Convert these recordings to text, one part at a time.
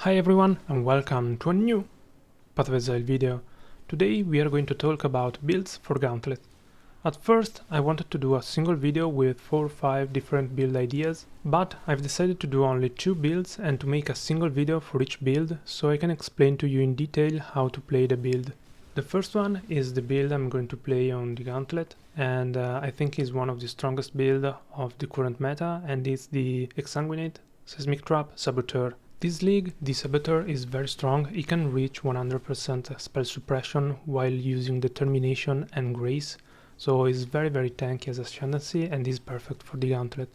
Hi everyone and welcome to a new Path of Exile video. Today we are going to talk about builds for Gauntlet. At first I wanted to do a single video with 4 or 5 different build ideas, but I've decided to do only 2 builds and to make a single video for each build so I can explain to you in detail how to play the build. The first one is the build I'm going to play on the Gauntlet, and I think is one of the strongest build of the current meta, and it's the Exsanguinate Seismic Trap Saboteur. This league, the Saboteur is very strong. He can reach 100% spell suppression while using Determination and Grace, so he's very tanky as ascendancy and is perfect for the Gauntlet.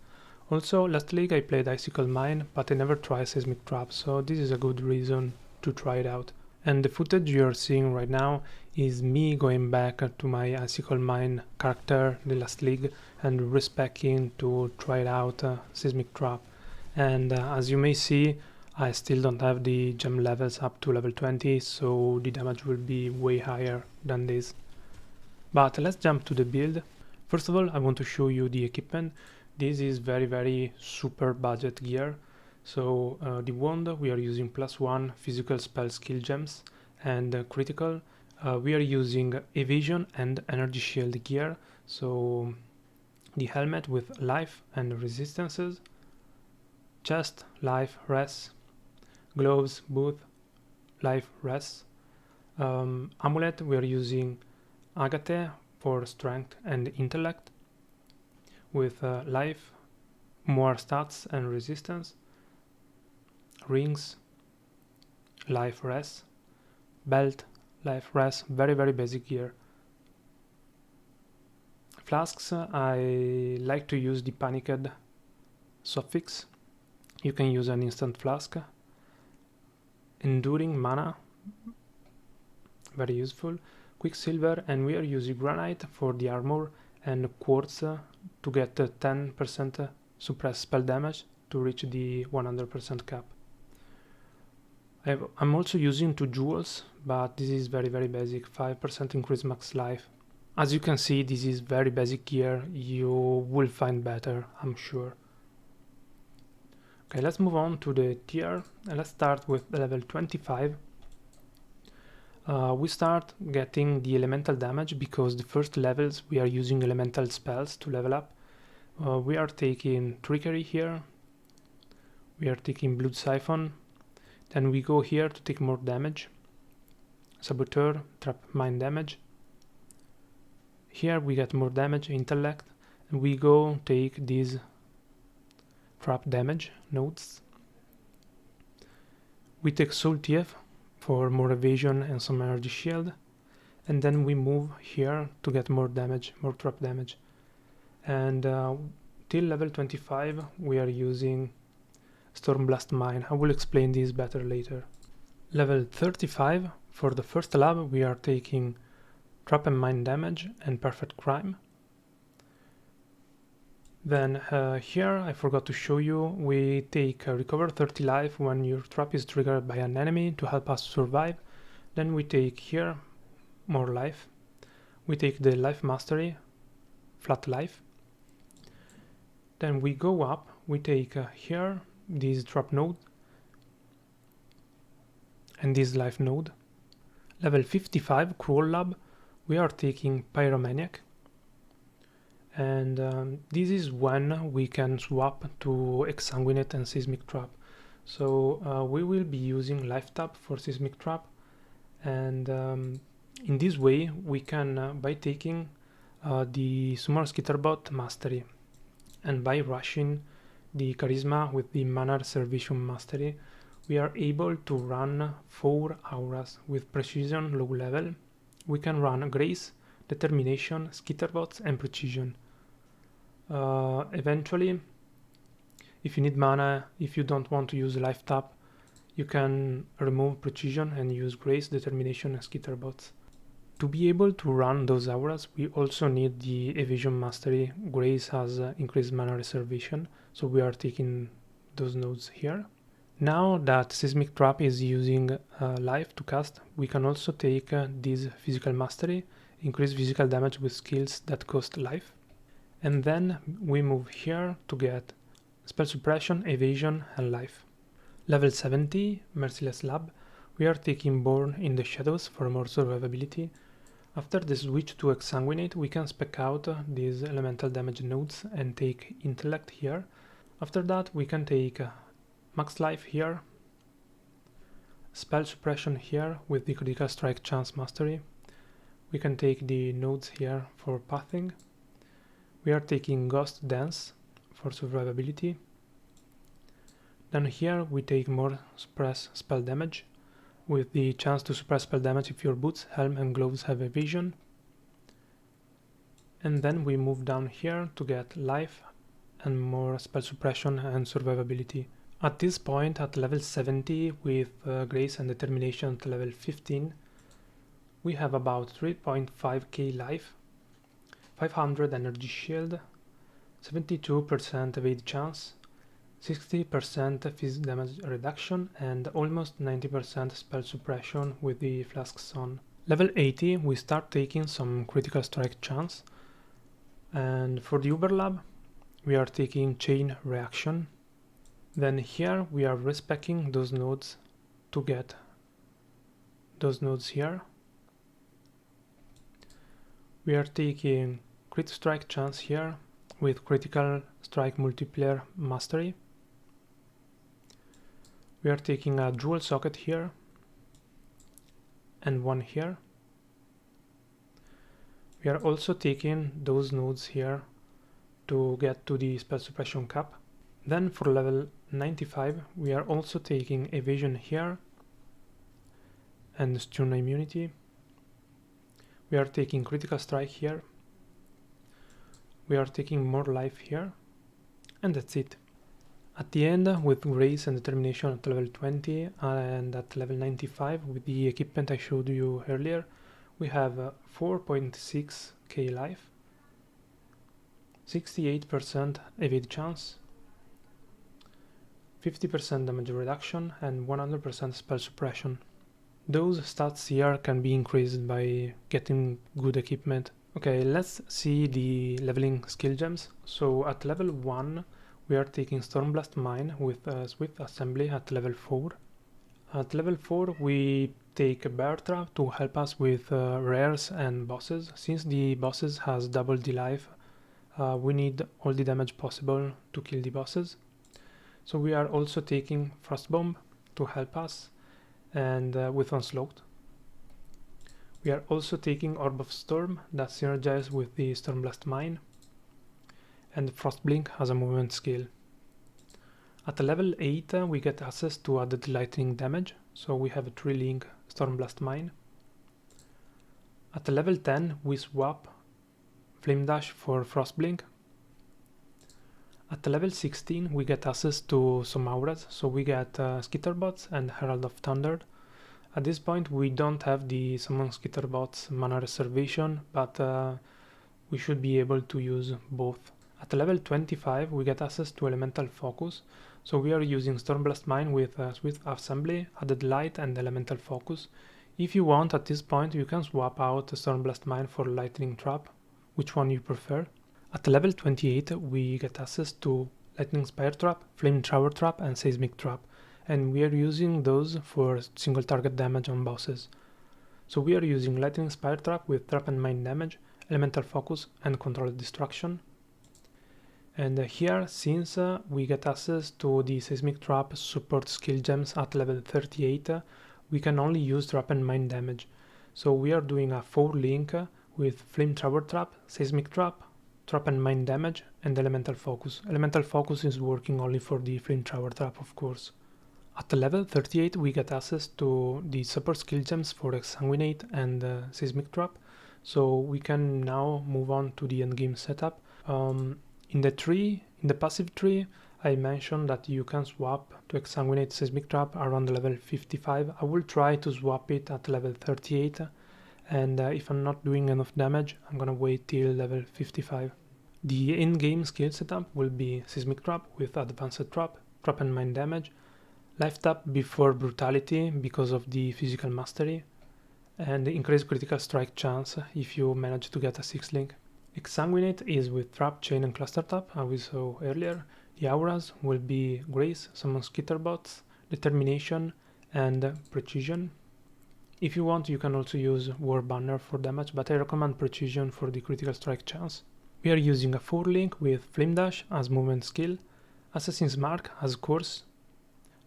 Also, last league I played Icicle Mine, but I never tried Seismic Trap, so this is a good reason to try it out. And the footage you're seeing right now is me going back to my Icicle Mine character the last league and respecing to try it out Seismic Trap. And as you may see, I still don't have the gem levels up to level 20, so the damage will be way higher than this. But let's jump to the build. First of all, I want to show you the equipment. This is very super budget gear. So the wand, we are using +1 physical spell skill gems, and critical we are using evasion and energy shield gear. So the helmet with life and resistances, chest, life, res, gloves, both life, res. Amulet, we are using agate for strength and intellect, with life, more stats and resistance. Rings, life, res. Belt, life, res. Very basic gear. Flasks, I like to use the panicked suffix. You can use an instant flask. Enduring mana, very useful. Quicksilver, and we are using granite for the armor, and quartz to get 10% suppressed spell damage to reach the 100% cap. I'm also using 2 jewels, but this is very basic, 5% increase max life. As you can see, this is very basic gear. You will find better, I'm sure. Okay, let's move on to the tier, and let's start with level 25. We start getting the elemental damage because the first levels we are using elemental spells to level up. We are taking Trickery here, we are taking Blood Siphon, then we go here to take more damage, Saboteur, Trap Mine damage. Here we get more damage, Intellect, and we go take these trap damage nodes. We take Soul Thief for more evasion and some energy shield, and then we move here to get more damage, more trap damage. And till level 25 we are using Stormblast Mine. I will explain this better later. Level 35, for the first lab we are taking Trap and Mine damage and Perfect Crime. Then here I forgot to show you, we take recover 30 life when your trap is triggered by an enemy to help us survive. Then we take here more life. We take the life mastery, flat life. Then we go up, we take here this trap node and this life node. Level 55 Cruel Lab, we are taking Pyromaniac. And this is when we can swap to Exsanguinate and Seismic Trap. So we will be using Life Tap for Seismic Trap, and in this way we can, by taking the Summoner Skitterbot Mastery and by rushing the Charisma with the Mana Reservation Mastery, we are able to run 4 auras with Precision low level. We can run Grace, Determination, Skitterbots and Precision. Eventually, if you need mana, if you don't want to use Life Tap, you can remove Precision and use Grace, Determination and Skitterbots. To be able to run those auras, we also need the Evasion Mastery. Grace has increased Mana Reservation, so we are taking those nodes here. Now that Seismic Trap is using life to cast, we can also take this Physical Mastery, increase physical damage with skills that cost life. And then we move here to get spell suppression, evasion and life. Level 70, Merciless Lab. We are taking Born in the Shadows for more survivability. After the switch to Exsanguinate, we can spec out these elemental damage nodes and take Intellect here. After that, we can take Max Life here, Spell Suppression here with the Critical Strike Chance Mastery. We can take the nodes here for pathing. We are taking Ghost Dance for survivability. Then here we take more suppress spell damage, with the chance to suppress spell damage if your boots, helm and gloves have evasion. And then we move down here to get life and more spell suppression and survivability. At this point, at level 70 with Grace and Determination at level 15, we have about 3.5k life, 500 energy shield, 72% evade chance, 60% phys damage reduction and almost 90% spell suppression with the flasks on. Level 80 we start taking some critical strike chance, and for the Uber Lab we are taking Chain Reaction. Then here we are respeccing those nodes to get those nodes here. We are taking Crit Strike chance here with Critical Strike Multiplier Mastery. We are taking a Jewel Socket here and one here. We are also taking those nodes here to get to the spell suppression cap. Then for level 95 we are also taking Evasion here and Stun Immunity. We are taking Critical Strike here. We are taking more life here, and that's it. At the end, with Grace and Determination at level 20 and at level 95 with the equipment I showed you earlier, we have 4.6k life, 68% evade chance, 50% damage reduction and 100% spell suppression. Those stats here can be increased by getting good equipment. Okay, let's see the leveling skill gems. So at level 1 we are taking Stormblast Mine with Swift Assembly at level 4. At level 4 we take a Bear Trap to help us with rares and bosses. Since the bosses has double the life, we need all the damage possible to kill the bosses. So we are also taking Frost Bomb to help us, and with Onslaught. We are also taking Orb of Storm that synergizes with the Stormblast Mine, and Frostblink as a movement skill. At level 8 we get access to added lightning damage, so we have a 3-link Stormblast Mine. At level 10 we swap Flame Dash for Frostblink. At level 16 we get access to some auras, so we get Skitterbots and Herald of Thunder. At this point we don't have the Summon Skitterbots mana reservation, but we should be able to use both. At level 25 we get access to Elemental Focus, so we are using Stormblast Mine with Swift Assembly, added Light and Elemental Focus. If you want, at this point you can swap out Stormblast Mine for Lightning Trap, which one you prefer. At level 28 we get access to Lightning Spire Trap, Flame Shower Trap and Seismic Trap, and we are using those for single target damage on bosses. So we are using Lightning Spire Trap with Trap and Mine damage, Elemental Focus and Controlled Destruction. And here, since we get access to the Seismic Trap support skill gems at level 38, we can only use Trap and Mine damage. So we are doing a 4-link with Flame Shower Trap, Seismic Trap, Trap and Mine damage and Elemental Focus. Elemental Focus is working only for the Flame Shower Trap, of course. At level 38 we get access to the support skill gems for Exsanguinate and Seismic Trap, so we can now move on to the endgame setup. In the passive tree, I mentioned that you can swap to Exsanguinate Seismic Trap around level 55. I will try to swap it at level 38, and if I'm not doing enough damage, I'm gonna wait till level 55. The in-game skill setup will be Seismic Trap with Advanced Trap, Trap and Mine damage, Life Tap before Brutality because of the physical mastery, and increased critical strike chance if you manage to get a 6-link. Exsanguinate is with Trap, Chain and Cluster Tap, as we saw earlier. The auras will be Grace, Summon Skitterbots, determination, and precision. If you want, you can also use War Banner for damage, but I recommend precision for the critical strike chance. We are using a 4-link with Flame Dash as movement skill, Assassin's Mark as course,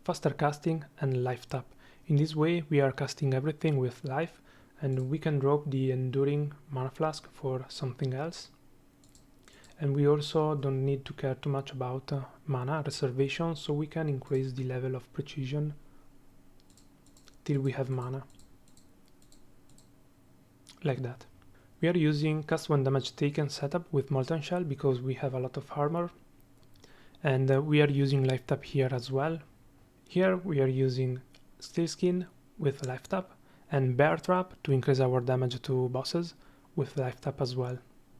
faster casting, and life tap. In this way we are casting everything with life, and we can drop the Enduring Mana Flask for something else. And we also don't need to care too much about mana reservation, so we can increase the level of precision till we have mana. Like that. We are using cast when damage taken setup with Molten Shell because we have a lot of armor, and we are using life tap here as well. Here we are using Steel Skin with life tap and Bear Trap to increase our damage to bosses with life tap as well.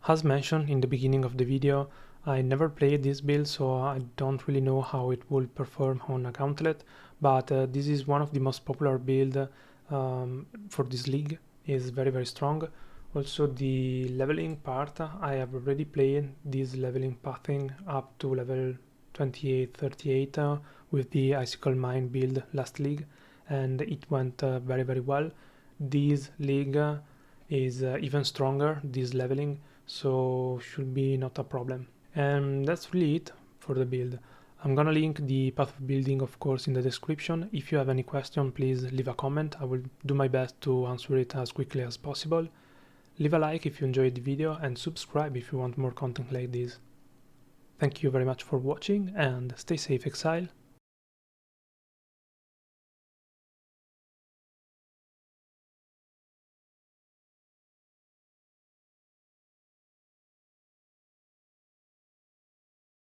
As mentioned in the beginning of the video, I never played this build, so I don't really know how it will perform on a gauntlet, but this is one of the most popular builds for this league. Is very strong. Also the leveling part, I have already played this leveling pathing up to level 28-38 with the Icicle Mine build last league, and it went very well. This league is even stronger, this leveling, so should be not a problem. And that's really it for the build. I'm gonna link the path of building, of course, in the description. If you have any question, please leave a comment. I will do my best to answer it as quickly as possible. Leave a like if you enjoyed the video and subscribe if you want more content like this. Thank you very much for watching and stay safe, Exile.